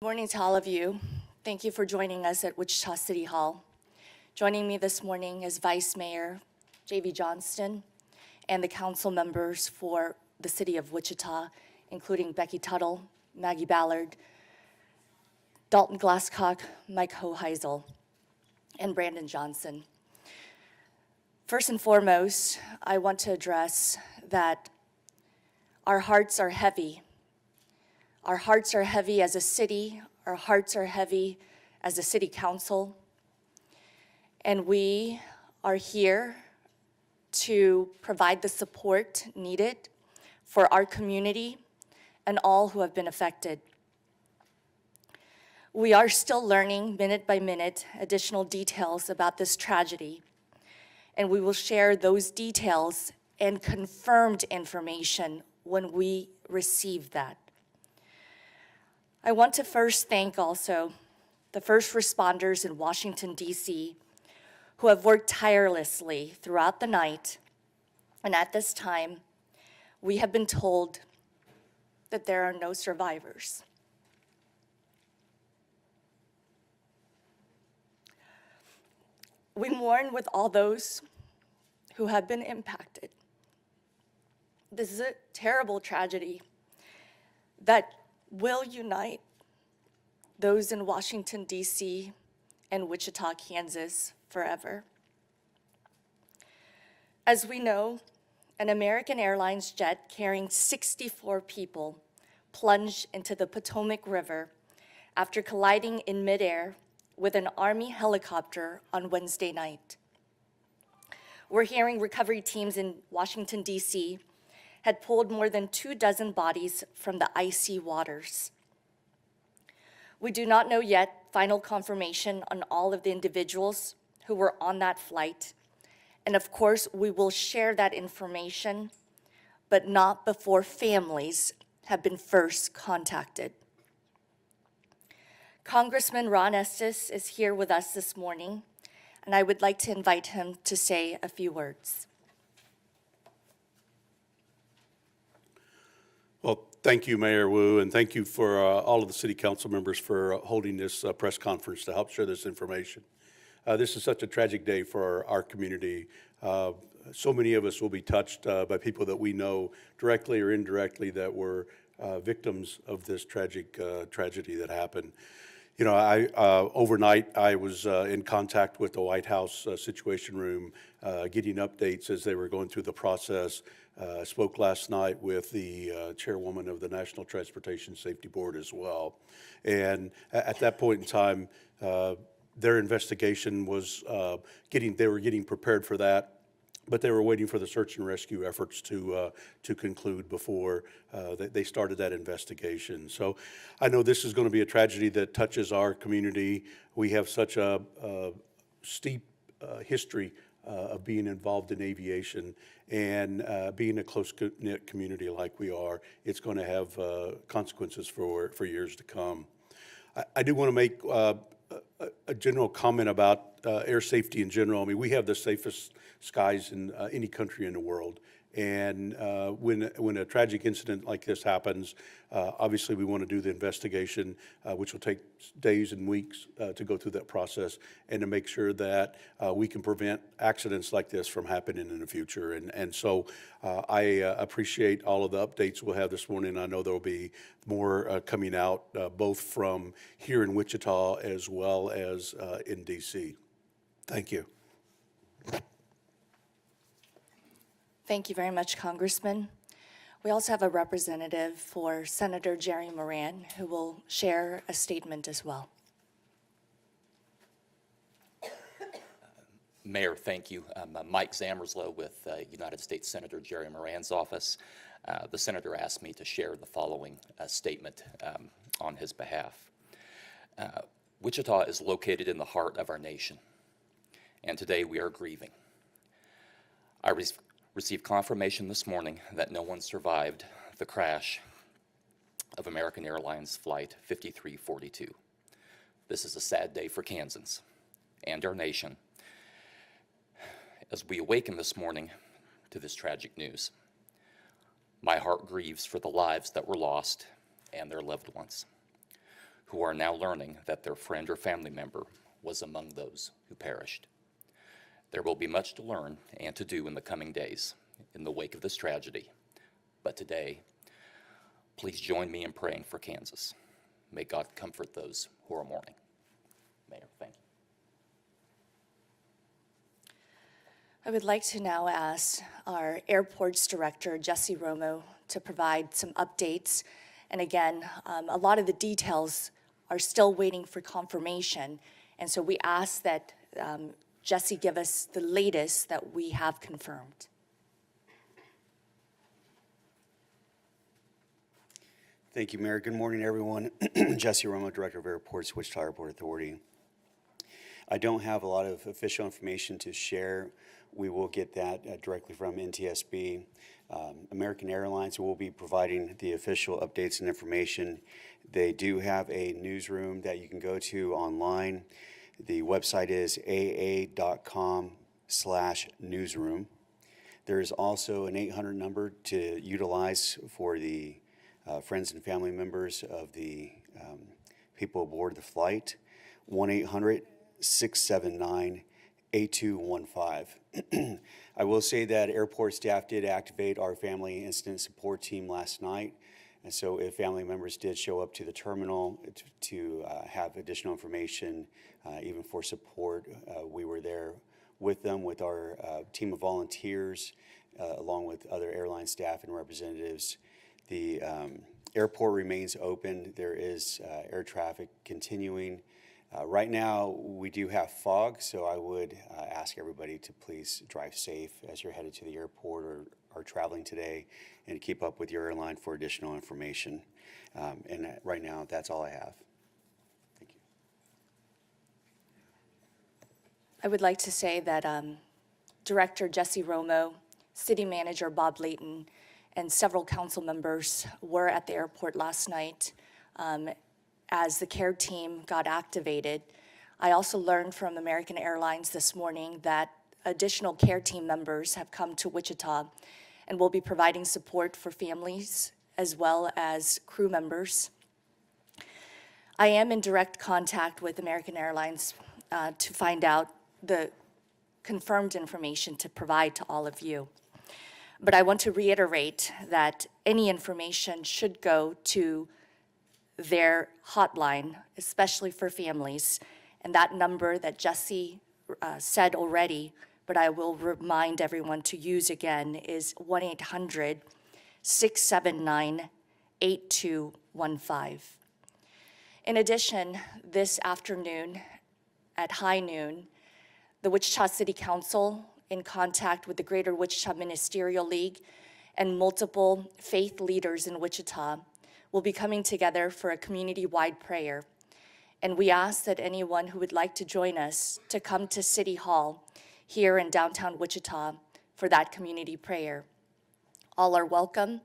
Good morning to all of you. Thank you for joining us at Wichita City Hall. Joining me this morning is Vice Mayor J.V. Johnston and the council members for the city of Wichita, including Becky Tuttle, Maggie Ballard, Dalton Glasscock, Mike Hoheisel, and Brandon Johnson. First and foremost, I want to address that our hearts are heavy. Our hearts are heavy as a city. Our hearts are heavy as a city council. And we are here to provide the support needed for our community and all who have been affected. We are still learning minute by minute additional details about this tragedy, and we will share those details and confirmed information when we receive that. I want to first thank also the first responders in Washington, D.C., who have worked tirelessly throughout the night. And at this time, we have been told that there are no survivors. We mourn with all those who have been impacted. This is a terrible tragedy that will unite those in Washington, D.C. and Wichita, Kansas forever. As we know, an American Airlines jet carrying 64 people plunged into the Potomac River after colliding in midair with an Army helicopter on Wednesday night. We're hearing recovery teams in Washington, D.C. had pulled more than 24 bodies from the icy waters. We do not know yet final confirmation on all of the individuals who were on that flight. And of course, we will share that information, but not before families have been first contacted. Congressman Ron Estes is here with us this morning, and I would like to invite him to say a few words. Well, thank you, Mayor Wu, and thank you for all of the city council members for holding this press conference to help share this information. This is such a tragic day for our community. So many of us will be touched by people that we know directly or indirectly that were victims of this tragic tragedy that happened. You know, overnight I was in contact with the White House Situation Room, getting updates as they were going through the process. I spoke last night with the chairwoman of the National Transportation Safety Board as well. And at that point in time, their investigation was they were getting prepared for that, but they were waiting for the search and rescue efforts to conclude before they started that investigation. So I know this is going to be a tragedy that touches our community. We have such a steep history of being involved in aviation, and being a close-knit community like we are, it's going to have consequences for years to come. I do want to make a general comment about air safety in general. I mean, we have the safest skies in any country in the world. And when a tragic incident like this happens, obviously we want to do the investigation, which will take days and weeks to go through that process, and to make sure that we can prevent accidents like this from happening in the future. And so I appreciate all of the updates we'll have this morning. I know there will be more coming out, both from here in Wichita as well as in D.C. Thank you. Thank you very much, Congressman. We also have a representative for Senator Jerry Moran, who will share a statement as well. Mayor, thank you. Mike Zammerslow with United States Senator Jerry Moran's office. The senator asked me to share the following statement on his behalf. Wichita is located in the heart of our nation, and today we are grieving. I received confirmation this morning that no one survived the crash of American Airlines Flight 5342. This is a sad day for Kansans and our nation as we awaken this morning to this tragic news. My heart grieves for the lives that were lost and their loved ones. who are now learning that their friend or family member was among those who perished. There will be much to learn and to do in the coming days in the wake of this tragedy. But today, please join me in praying for Kansas. May God comfort those who are mourning. Mayor, thank you. I would like to now ask our airports director, Jesse Romo, to provide some updates. And again, a lot of the details are still waiting for confirmation. And so we ask that Jesse give us the latest that we have confirmed. Thank you, Mayor. Good morning, everyone. Jesse Romo, Director of Airports, Wichita Airport Authority. I don't have a lot of official information to share. We will get that directly from NTSB. American Airlines will be providing the official updates and information. They do have a newsroom that you can go to online. The website is aa.com/newsroom. There is also an 800 number to utilize for the friends and family members of the people aboard the flight, 1-800-679-8215. I will say that airport staff did activate our family incident support team last night. And so if family members did show up to the terminal to have additional information, even for support, we were there with them with our team of volunteers, along with other airline staff and representatives. The airport remains open. There is air traffic continuing. Right now, we do have fog, so I would ask everybody to please drive safe as you're headed to the airport or are traveling today, and keep up with your airline for additional information. And right now, that's all I have. Thank you. I would like to say that Director Jesse Romo, City Manager Bob Layton, and several council members were at the airport last night as the care team got activated. I also learned from American Airlines this morning that additional care team members have come to Wichita and will be providing support for families as well as crew members. I am in direct contact with American Airlines to find out the confirmed information to provide to all of you. But I want to reiterate that any information should go to their hotline, especially for families, and that number that Jesse said already, but I will remind everyone to use again, is 1-800-679-8215. In addition, this afternoon at high noon, the Wichita City Council, in contact with the Greater Wichita Ministerial League and multiple faith leaders in Wichita, will be coming together for a community-wide prayer. And we ask that anyone who would like to join us to come to City Hall here in downtown Wichita for that community prayer. All are welcome.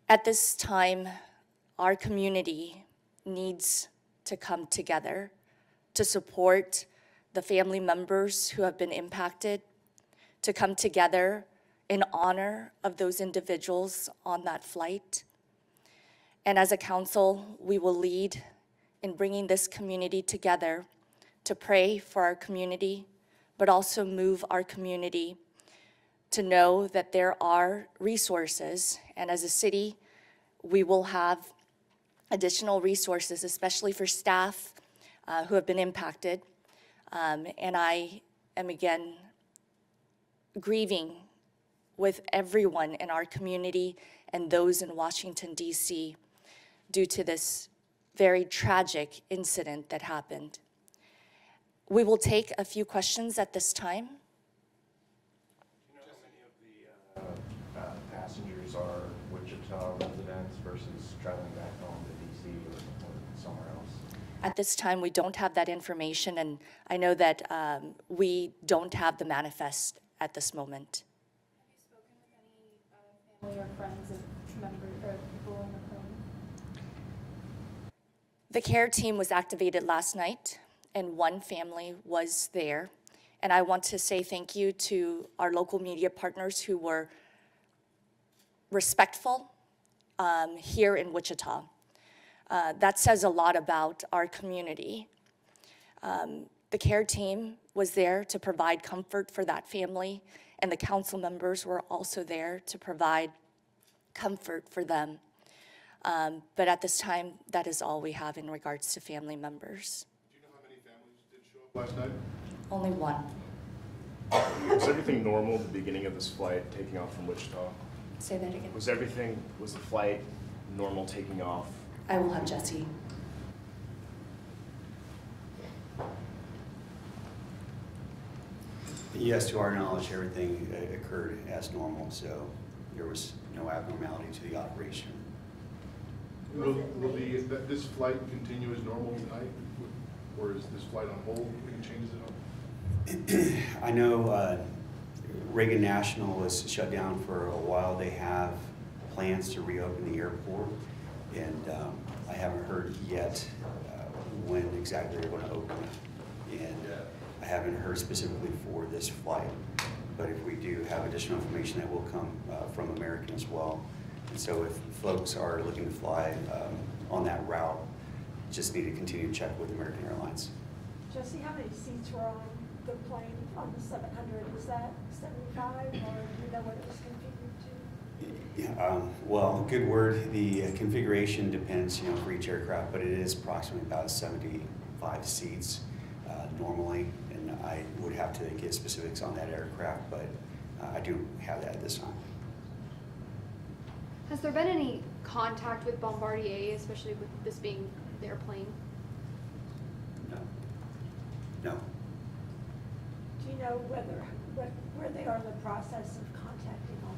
At this time, our community needs to come together to support the family members who have been impacted, to come together in honor of those individuals on that flight. And as a council, we will lead in bringing this community together to pray for our community, but also move our community to know that there are resources. And as a city, we will have additional resources, especially for staff who have been impacted. And I am again grieving with everyone in our community and those in Washington, D.C. due to this very tragic incident that happened. We will take a few questions at this time. Do you know how many of the passengers are Wichita residents versus traveling back home to D.C. or somewhere else? At this time, we don't have that information, and I know that we don't have the manifest at this moment. Have you spoken with any family or friends of members or people in the plane? The care team was activated last night, and one family was there. And I want to say thank you to our local media partners who were respectful here in Wichita. That says a lot about our community. The care team was there to provide comfort for that family, and the council members were also there to provide comfort for them. But at this time, that is all we have in regards to family members. Do you know how many families did show up last night? Only one. Was everything normal at the beginning of this flight taking off from Wichita? Say that again. Was the flight normal taking off? I will have Jesse. Yes, to our knowledge, everything occurred as normal, so there was no abnormality to the operation. Will this flight continue as normal tonight? Or is this flight on hold? Any changes at all? I know Reagan National was shut down for a while. They have plans to reopen the airport, and I haven't heard yet when exactly they're going to open it. And I haven't heard specifically for this flight, but if we do have additional information, that will come from American as well. And so if folks are looking to fly on that route, just need to continue to check with American Airlines. Jesse, how many seats were on the plane on the 700? Was that 75, or do you know what it was configured to? Yeah, well, good word. The configuration depends, for each aircraft, but it is approximately about 75 seats normally, and I would have to get specifics on that aircraft, but I do have that at this time. Has there been any contact with Bombardier, especially with this being their plane? No. Do you know where they are in the process of contacting all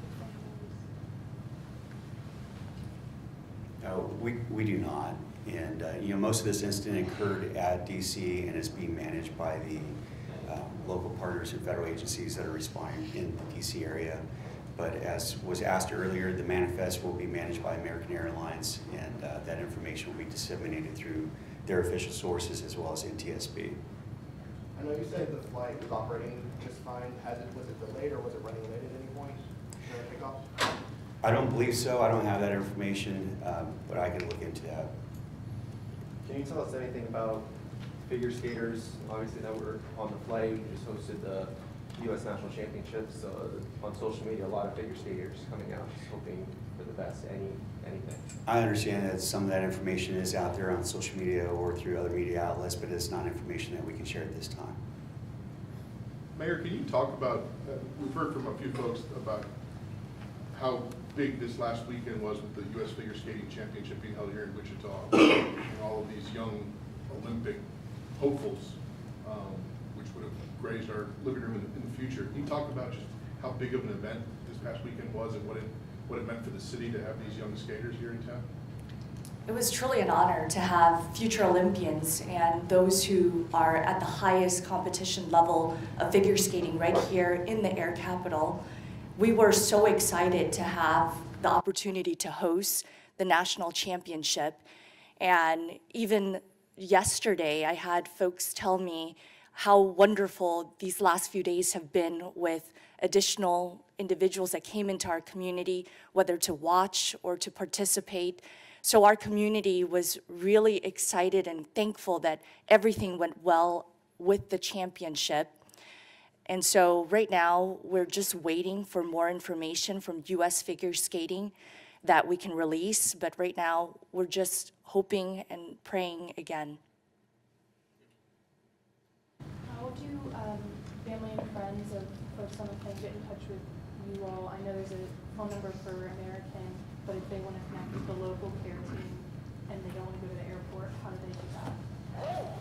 the families? We do not. And, most of this incident occurred at D.C. and is being managed by the local partners and federal agencies that are responding in the D.C. area. But as was asked earlier, the manifest will be managed by American Airlines, and that information will be disseminated through their official sources as well as NTSB. I know you said the flight was operating just fine. Was it delayed or was it running late at any point during takeoff? I don't believe so. I don't have that information, but I can look into that. Can you tell us anything about figure skaters? Obviously, that were on the flight. You just hosted the U.S. National Championships. On social media, a lot of figure skaters coming out, just hoping for the best. Anything? I understand that some of that information is out there on social media or through other media outlets, but it's not information that we can share at this time. Mayor, can you talk about, we've heard from a few folks about how big this last weekend was with the U.S. Figure Skating Championship being held here in Wichita, and all of these young Olympic hopefuls, which would have grazed our living room in the future. Can you talk about just how big of an event this past weekend was and what it meant for the city to have these young skaters here in town? It was truly an honor to have future Olympians and those who are at the highest competition level of figure skating right here in the Air Capital. We were so excited to have the opportunity to host the national championship. And even yesterday, I had folks tell me how wonderful these last few days have been with additional individuals that came into our community, whether to watch or to participate. So our community was really excited and thankful that everything went well with the championship. And so right now, we're just waiting for more information from U.S. Figure Skating that we can release. But right now, we're just hoping and praying again. How do family and friends of folks on the plane get in touch with you all? I know there's a phone number for American, but if they want to connect with the local care team and they don't want to go to the airport, how do they do that?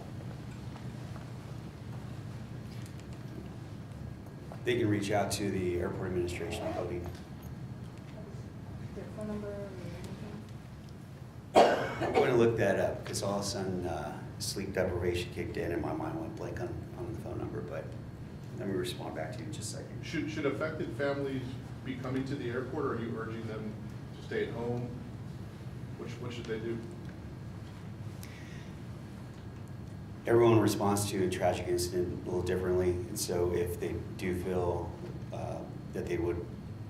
They can reach out to the airport administration building. Their phone number or anything? I'm going to look that up because all of a sudden sleep deprivation kicked in and my mind went blank on the phone number, but let me respond back to you in just a second. Should affected families be coming to the airport, or are you urging them to stay at home? What should they do? Everyone responds to a tragic incident a little differently, and so if they do feel that they would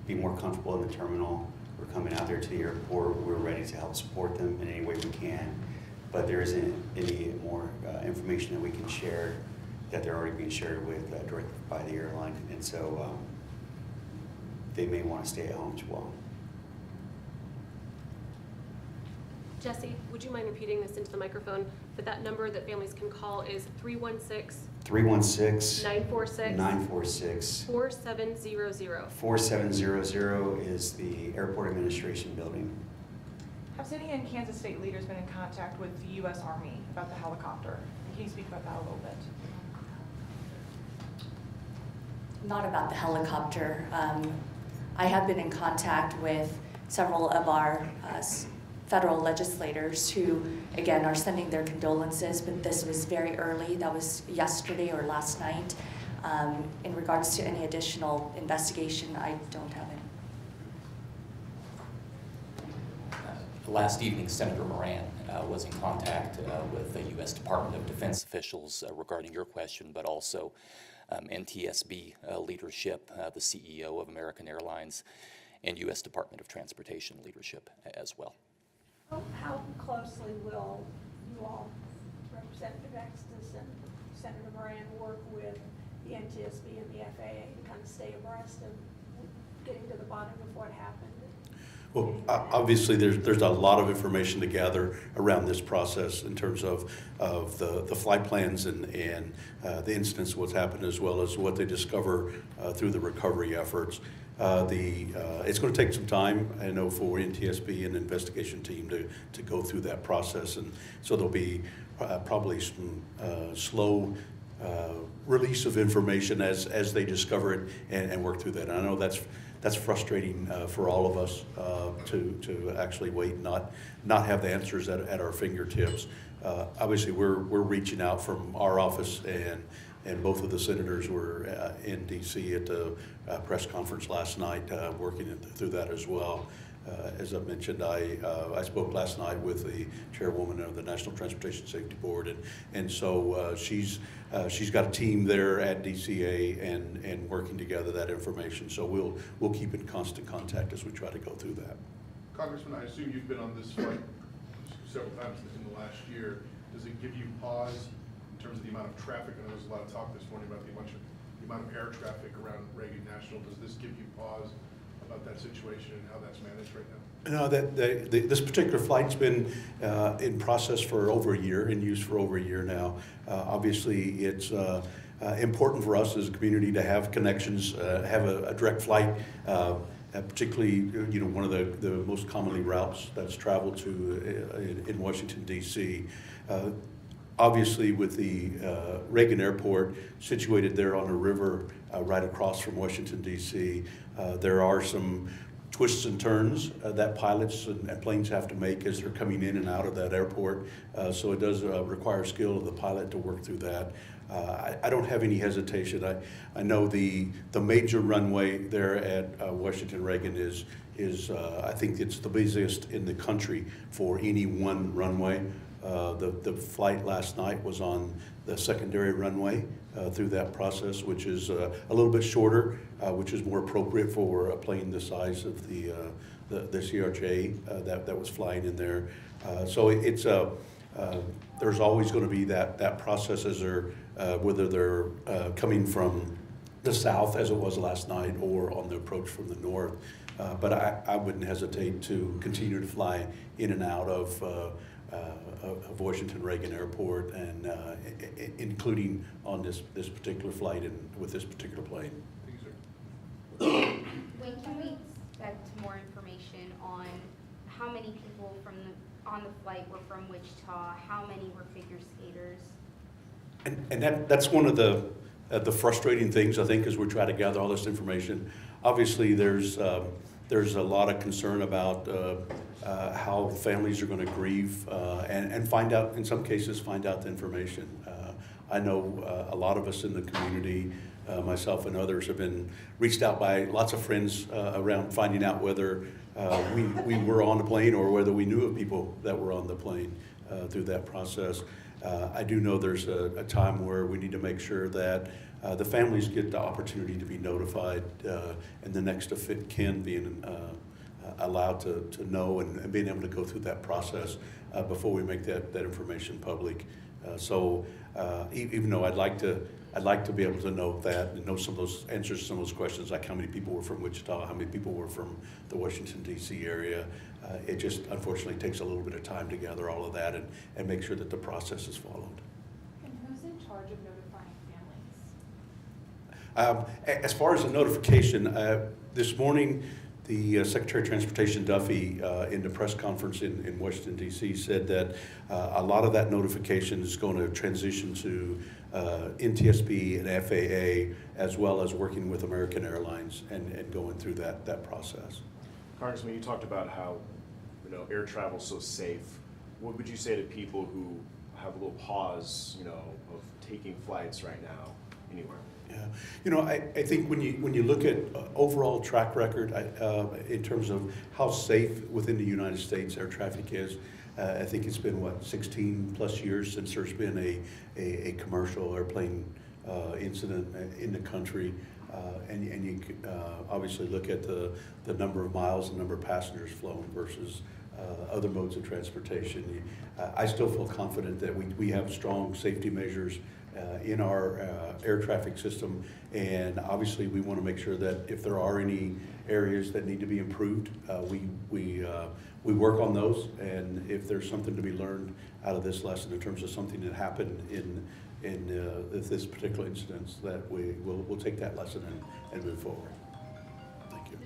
be more comfortable in the terminal, who are coming out there to the airport. We're ready to help support them in any way we can. But there isn't any more information that we can share that they're already being shared with directly by the airline. And so they may want to stay at home as well. Jesse, would you mind repeating this into the microphone? But that number that families can call is 316 946 4700. 4700 is the Airport Administration Building. Have city and Kansas State leaders been in contact with the U.S. Army about the helicopter? Can you speak about that a little bit? Not about the helicopter. I have been in contact with several of our federal legislators who, again, are sending their condolences, but this was very early. That was yesterday or last night. In regards to any additional investigation, I don't have any. Last evening, Senator Moran was in contact with the U.S. Department of Defense officials regarding your question, but also NTSB leadership, the CEO of American Airlines, and U.S. Department of Transportation leadership as well. How closely will you all, Representative Extus and Senator Moran, work with the NTSB and the FAA to kind of stay abreast of getting to the bottom of what happened? Well, obviously, there's a lot of information to gather around this process in terms of the flight plans and the incidents of what's happened, as well as what they discover through the recovery efforts. It's going to take some time, I know, for NTSB and the investigation team to go through that process, and so there'll be probably some slow release of information as they discover it and work through that. And I know that's frustrating for all of us to actually wait and not have the answers at our fingertips. Obviously, we're reaching out from our office, and both of the senators were in D.C. at the press conference last night, working through that as well. As I mentioned, I spoke last night with the chairwoman of the National Transportation Safety Board, and so she's got a team there at DCA and working together that information. So we'll keep in constant contact as we try to go through that. Congressman, I assume you've been on this flight several times in the last year. Does it give you pause in terms of the amount of traffic? I know there's a lot of talk this morning about the amount of air traffic around Reagan National. Does this give you pause about that situation and how that's managed right now? No, this particular flight's been in process for over a year, in use for over a year now. Obviously, it's important for us as a community to have connections, have a direct flight, particularly one of the most commonly routes that's traveled to in Washington, D.C. Obviously, with the Reagan Airport situated there on a river right across from Washington, D.C., there are some twists and turns that pilots and planes have to make as they're coming in and out of that airport. So it does require skill of the pilot to work through that. I don't have any hesitation. I know the major runway there at Washington Reagan is I think it's the busiest in the country for any one runway. The flight last night was on the secondary runway through that process, which is a little bit shorter, which is more appropriate for a plane the size of the CRJ that was flying in there. So it's there's always going to be that process as whether they're coming from the south, as it was last night, or on the approach from the north. But I wouldn't hesitate to continue to fly in and out of Washington Reagan Airport, and including on this particular flight and with this particular plane. Thank you, sir. When can we expect more information on how many people on the flight were from Wichita? How many were figure skaters? And that's one of the frustrating things, I think, as we try to gather all this information. Obviously, there's a lot of concern about how families are going to grieve and find out, in some cases, find out the information. I know a lot of us in the community, myself and others, have been reached out by lots of friends around finding out whether we were on the plane or whether we knew of people that were on the plane through that process. I do know there's a time where we need to make sure that the families get the opportunity to be notified, and the next of kin being allowed to know and being able to go through that process before we make that information public. Even though I'd like to be able to know that and know some of those answers to some of those questions, like how many people were from Wichita, how many people were from the Washington D.C. area. It just unfortunately takes a little bit of time to gather all of that and make sure that the process is followed. And who's in charge of notifying families? As far as the notification, this morning, the Secretary of Transportation Duffy in the press conference in Washington D.C. said that a lot of that notification is going to transition to NTSB and FAA, as well as working with American Airlines and going through that process. Congressman, you talked about how air travel is so safe. What would you say to people who have a little pause, of taking flights right now anywhere? Yeah, I think when you look at overall track record in terms of how safe within the United States air traffic is, I think it's been 16 plus years since there's been a commercial airplane incident in the country, and you obviously look at the number of miles and number of passengers flown versus other modes of transportation. I still feel confident that we have strong safety measures in our air traffic system, and obviously we want to make sure that if there are any areas that need to be improved, we work on those, and if there's something to be learned out of this lesson in terms of something that happened in this particular instance, that we'll take that lesson and move forward. Thank you.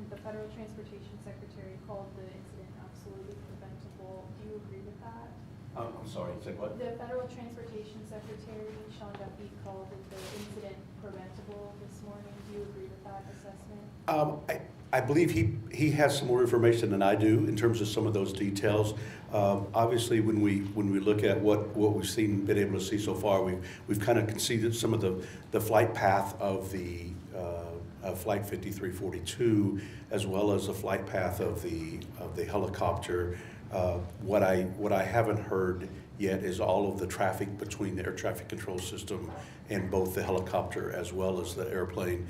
The Federal Transportation Secretary called the incident absolutely preventable. Do you agree with that? I'm sorry, say what? The Federal Transportation Secretary, Sean Duffy, called the incident preventable this morning. Do you agree with that assessment? I believe he has some more information than I do in terms of some of those details. Obviously, when we look at what we've been able to see so far, we've kind of conceded some of the flight path of the Flight 5342, as well as the flight path of the helicopter. What I haven't heard yet is all of the traffic between the air traffic control system and both the helicopter as well as the airplane.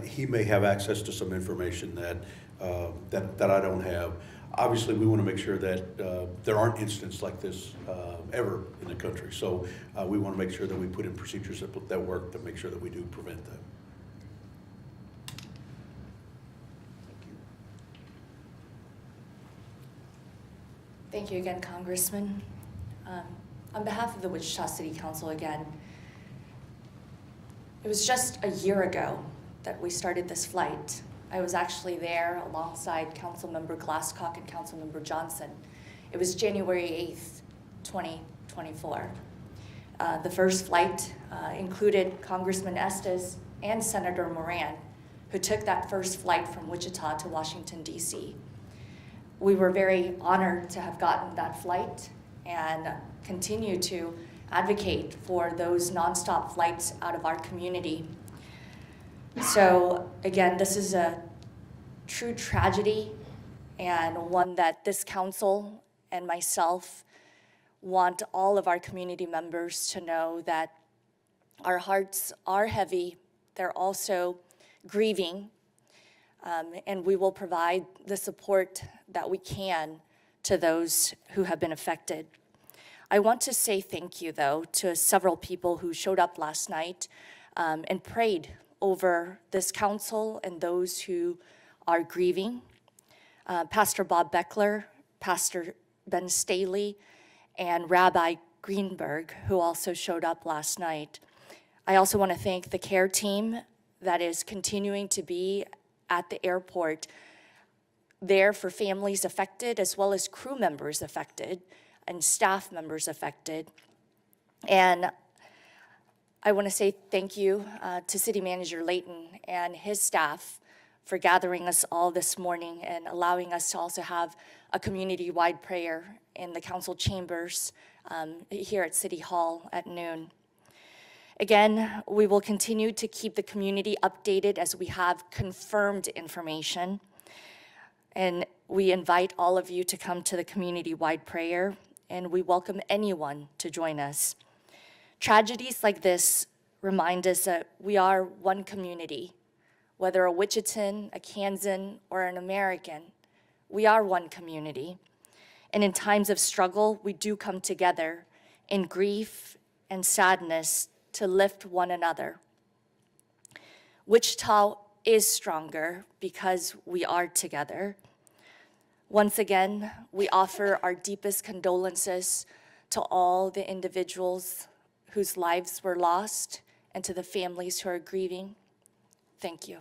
He may have access to some information that I don't have. Obviously, we want to make sure that there aren't incidents like this ever in the country. So we want to make sure that we put in procedures that work to make sure that we do prevent them. Thank you again, Congressman. On behalf of the Wichita City Council again, it was just a year ago that we started this flight. I was actually there alongside Councilmember Glasscock and Councilmember Johnson. It was January 8th, 2024. The first flight included Congressman Estes and Senator Moran, who took that first flight from Wichita to Washington, D.C. We were very honored to have gotten that flight and continue to advocate for those nonstop flights out of our community. So again, this is a true tragedy, and one that this council and myself want all of our community members to know that our hearts are heavy. They're also grieving, and we will provide the support that we can to those who have been affected. I want to say thank you, though, to several people who showed up last night and prayed over this council and those who are grieving. Pastor Bob Beckler, Pastor Ben Staley, and Rabbi Greenberg, who also showed up last night. I also want to thank the care team that is continuing to be at the airport there for families affected, as well as crew members affected and staff members affected. And I want to say thank you to City Manager Layton and his staff for gathering us all this morning and allowing us to also have a community-wide prayer in the council chambers here at City Hall at noon. Again, we will continue to keep the community updated as we have confirmed information. And we invite all of you to come to the community-wide prayer, and we welcome anyone to join us. Tragedies like this remind us that we are one community, Whether a Wichitan, a Kansan, or an American, we are one community. And in times of struggle, we do come together in grief and sadness to lift one another. Wichita is stronger because we are together. Once again, we offer our deepest condolences to all the individuals whose lives were lost and to the families who are grieving. Thank you.